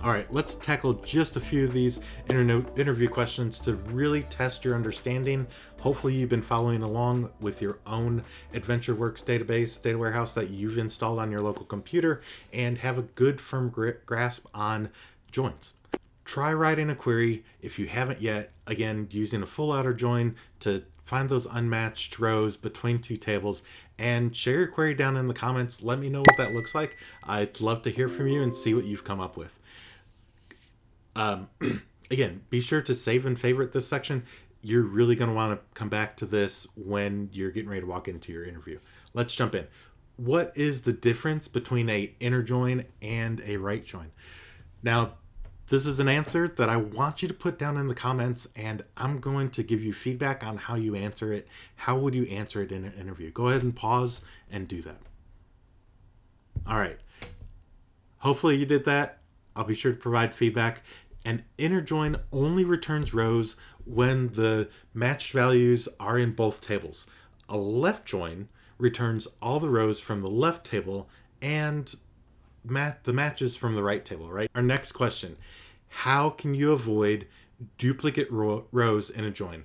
All right, let's tackle just a few of these interview questions to really test your understanding. Hopefully you've been following along with your own AdventureWorks database, data warehouse that you've installed on your local computer and have a good firm grasp on joins. Try writing a query if you haven't yet, again, using a full outer join to find those unmatched rows between two tables, and share your query down in the comments. Let me know what that looks like. I'd love to hear from you and see what you've come up with. Again, be sure to save and favorite this section. You're really going to want to come back to this when you're getting ready to walk into your interview. Let's jump in. What is the difference between a inner join and a right join? Now, this is an answer that I want you to put down in the comments, and I'm going to give you feedback on how you answer it. How would you answer it in an interview? Go ahead and pause and do that. All right. Hopefully you did that. I'll be sure to provide feedback. An inner join only returns rows when the matched values are in both tables. A left join returns all the rows from the left table and the matches from the right table, right? Our next question, how can you avoid duplicate rows in a join?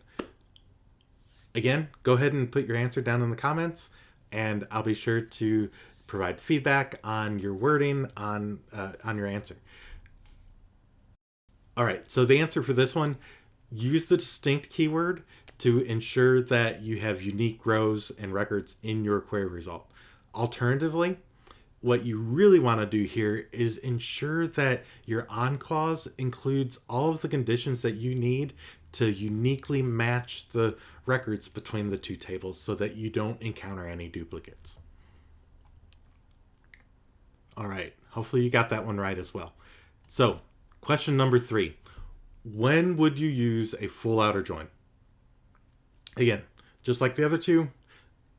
Again, go ahead and put your answer down in the comments, and I'll be sure to provide feedback on your wording on your answer. All right, so the answer for this one, use the distinct keyword to ensure that you have unique rows and records in your query result. Alternatively, what you really want to do here is ensure that your on clause includes all of the conditions that you need to uniquely match the records between the two tables so that you don't encounter any duplicates. All right, hopefully you got that one right as well. So, question number 3, when would you use a full outer join? Again, just like the other two,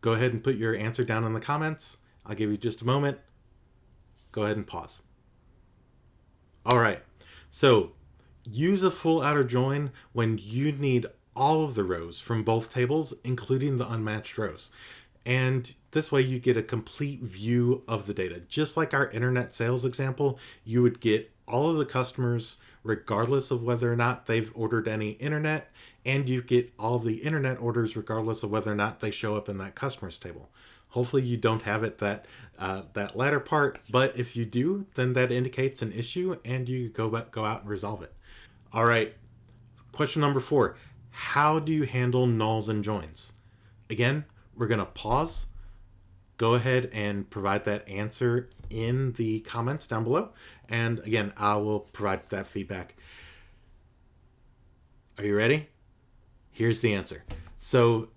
go ahead and put your answer down in the comments. I'll give you just a moment. Go ahead and pause. All right, so use a full outer join when you need all of the rows from both tables, including the unmatched rows. And this way you get a complete view of the data. Just like our internet sales example, you would get all of the customers regardless of whether or not they've ordered any internet, and you get all of the internet orders regardless of whether or not they show up in that customers table. Hopefully you don't have it that latter part, but if you do, then that indicates an issue and you go out and resolve it. All right, question number 4, how do you handle nulls and joins? Again, we're going to pause. Go ahead and provide that answer in the comments down below. And again, I will provide that feedback. Are you ready? Here's the answer. So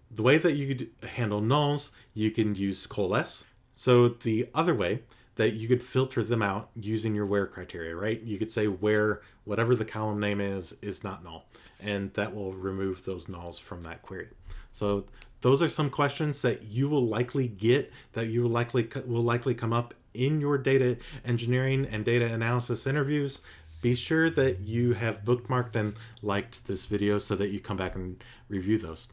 the way that you could handle nulls, you can use coalesce. So the other way that you could filter them out using your where criteria, right? You could say where whatever the column name is not null, and that will remove those nulls from that query. So those are some questions that you will likely get, that you will likely come up in your data engineering and data analysis interviews. Be sure that you have bookmarked and liked this video so that you come back and review those.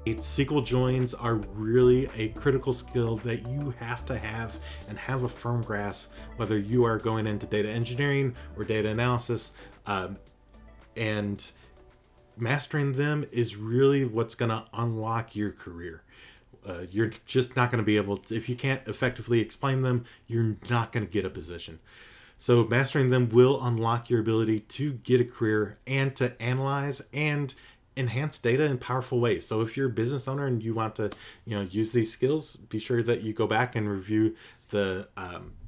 SQL joins are really a critical skill that you have to have and have a firm grasp, whether you are going into data engineering or data analysis, and mastering them is really what's going to unlock your career. You're just not going to be able to, if you can't effectively explain them, you're not going to get a position. So mastering them will unlock your ability to get a career and to analyze and enhance data in powerful ways. So if you're a business owner and you want to, use these skills, be sure that you go back and review the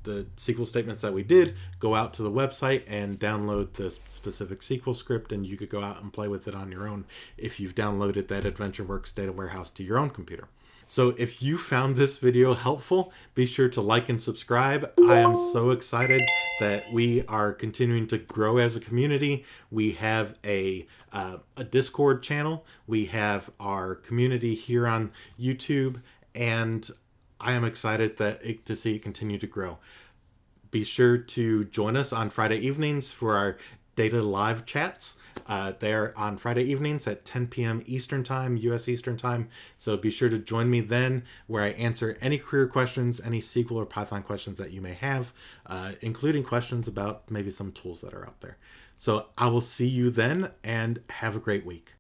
SQL statements that we did. Go out to the website and download the specific SQL script, and you could go out and play with it on your own if you've downloaded that AdventureWorks data warehouse to your own computer. So if you found this video helpful, be sure to like and subscribe. I am so excited that we are continuing to grow as a community. We have a Discord channel. We have our community here on YouTube, and I am excited to see it continue to grow. Be sure to join us on Friday evenings for our data live chats. They're on Friday evenings at 10 p.m. Eastern Time, US Eastern Time. So be sure to join me then, where I answer any career questions, any SQL or Python questions that you may have, including questions about maybe some tools that are out there. So I will see you then, and have a great week.